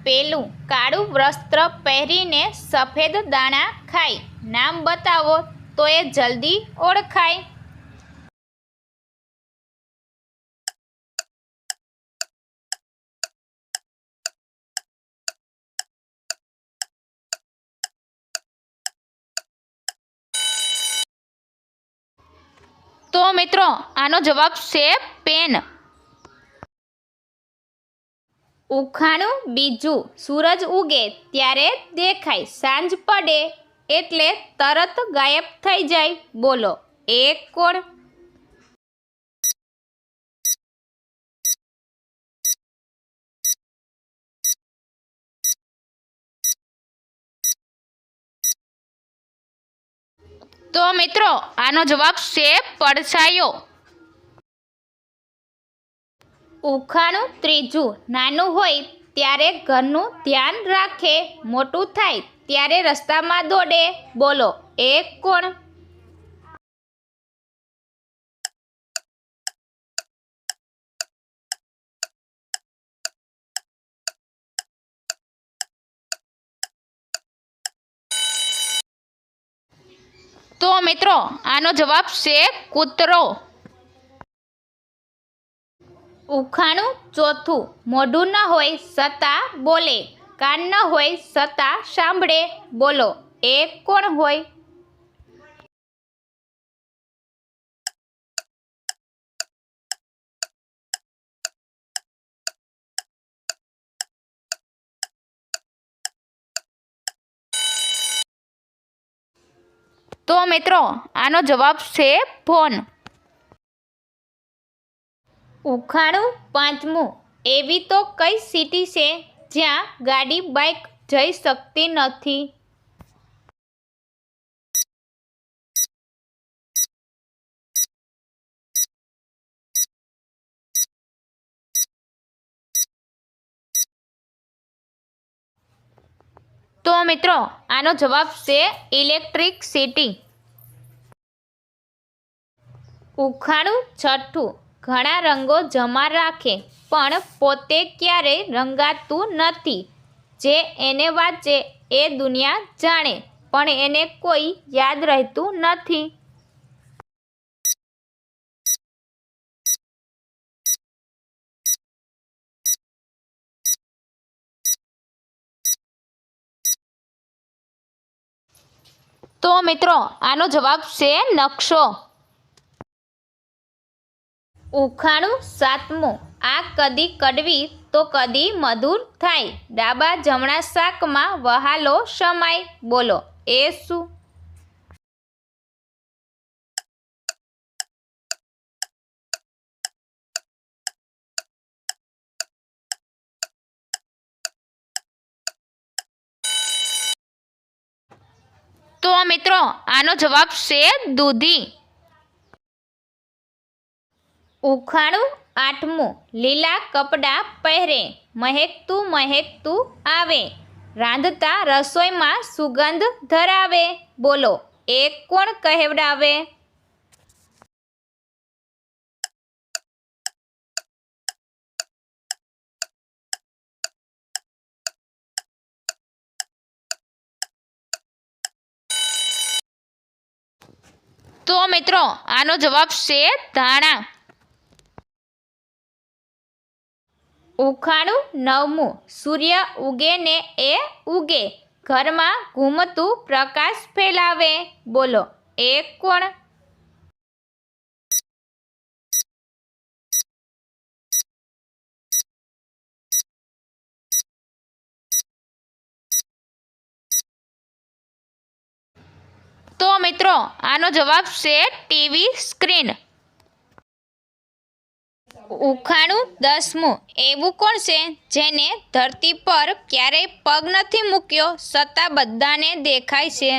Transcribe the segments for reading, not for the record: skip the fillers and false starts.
પેલું કાળું વસ્ત્ર પહેરીને સફેદ દાણા ખાય. નામ બતાવો તો એ જલ્દી ઓળખાય. તો મિત્રો આનો જવાબ છે પેન. ઉખાણું બીજું. સૂરજ ઉગે ત્યારે દેખાય, સાંજ પડે એટલે તરત ગાયબ થઈ જાય. બોલો એ કોણ? તો મિત્રો આનો જવાબ છે પડછાયો. ઉખાણું ત્રીજું. નાનું હોય ત્યારે ઘરનું ધ્યાન રાખે, મોટું થાય ત્યારે રસ્તામાં દોડે. બોલો એ કોણ? તો મિત્રો આનો જવાબ છે કૂતરો. ઉખાણું ચોથું. મોઢું ન હોય છતાં બોલે, કાન ન હોય છતાં સાંભળે. બોલો એ કોણ હોય? તો મિત્રો આનો જવાબ છે ફોન. ઉખાણું પાંચમું. એવી તો કઈ સિટી છે જ્યાં ગાડી બાઇક જઈ શકતી નથી? તો મિત્રો આનો જવાબ છે ઇલેક્ટ્રિક સિટી. ઉખાણું છઠ્ઠું. ઘણા રંગો જમા રાખે પણ પોતે ક્યારેય રંગાતું નથી. જે એને વાંચે એ દુનિયા જાણે, પણ એને કોઈ યાદ રહેતું નથી. તો મિત્રો આનો જવાબ છે નકશો. ઉખાણું સાતમું. આ કદી કડવી તો કદી મધુર થાય, ડાબા જમણા શાકમાં વહાલો સમાય. બોલો એ શું? તો મિત્રો આનો જવાબ છે દૂધી. ઉખાણું આઠમું. લીલા કપડાં પહેરે, મહેકતું મહેકતું આવે, રાંધતા રસોઈમાં સુગંધ ધરાવે. બોલો એ કોણ કહેવડાવે? તો મિત્રો આનો જવાબ છે ધાણા. ઉખાણું નવમું. સૂર્ય ઉગે ને એ ઉગે, ઘરમાં ઘૂમતું પ્રકાશ ફેલાવે. બોલો એ કોણ? તો મિત્રો આનો જવાબ છે ટીવી સ્ક્રીન. ઉખાણું દસમું. એવું કોણ છે જેને ધરતી પર ક્યારેય પગ નથી મૂક્યો છતાં બધાને દેખાય છે?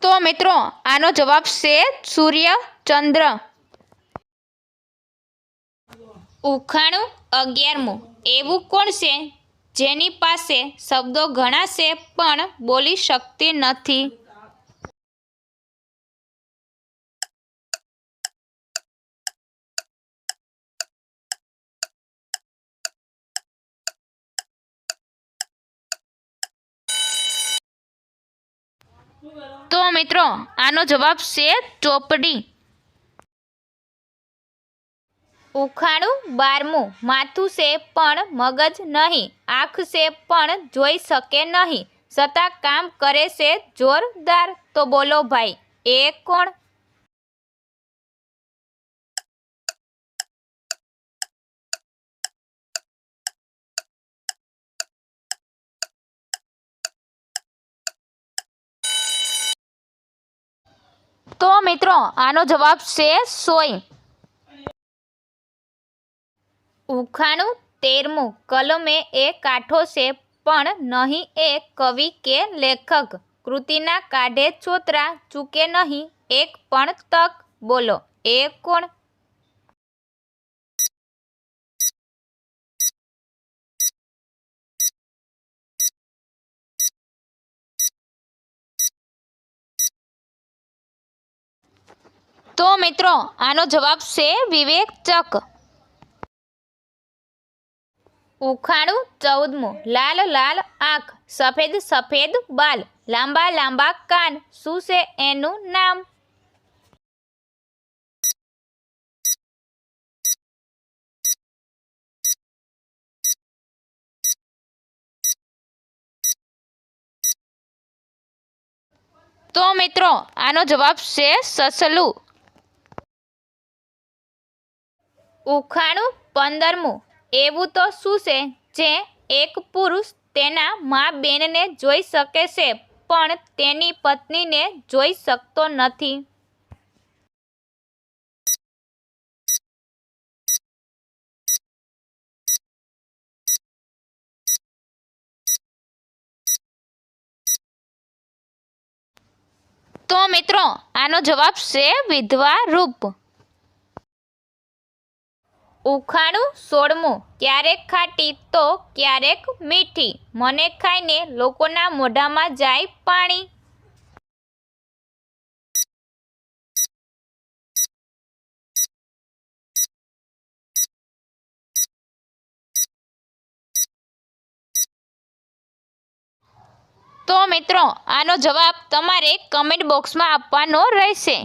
તો મિત્રો આનો જવાબ છે સૂર્ય ચંદ્ર. ઉખાણું 11મું. એવું કોણ છે જેની પાસે શબ્દો ઘણા છે પણ બોલી શકતી નથી? તો મિત્રો આનો જવાબ છે ચોપડી. ઉખાણું 12મું. માથું છે પણ મગજ નહીં, આંખ છે પણ જોઈ શકે નહીં, છતાં કામ કરે છે જોરદાર. તો બોલો ભાઈ, એ કોણ? તો મિત્રો આનો જવાબ છે સોય. ઉખાણું 13મું. કલમે એ કાંઠો છે પણ નહીં એ કવિ કે લેખક, કૃતિના કાઢે છોતરા, ચૂકે નહીં એક પણ તક. બોલો, એ કોણ? તો મિત્રો આનો જવાબ છે વિવેચક. ઉખાણું 14મું. લાલ લાલ આંખ, સફેદ સફેદ બાલ, લાંબા લાંબા કાન, શું છે એનું નામ? તો મિત્રો આનો જવાબ છે સસલું. ઉખાણું 15મું. એવું તો શું છે જે એક પુરુષ તેના મા બેનને જોઈ શકે છે પણ તેની પત્નીને જોઈ શકતો નથી? તો મિત્રો આનો જવાબ છે વિધવા રૂપ. ઉખાણું 16મું. ક્યારેક ખાટી તો ક્યારેક મીઠી, મને ખાઈને લોકોના મોઢામાં જાય પાણી. તો મિત્રો આનો જવાબ તમારે કમેન્ટ બોક્સમાં આપવાનો રહેશે.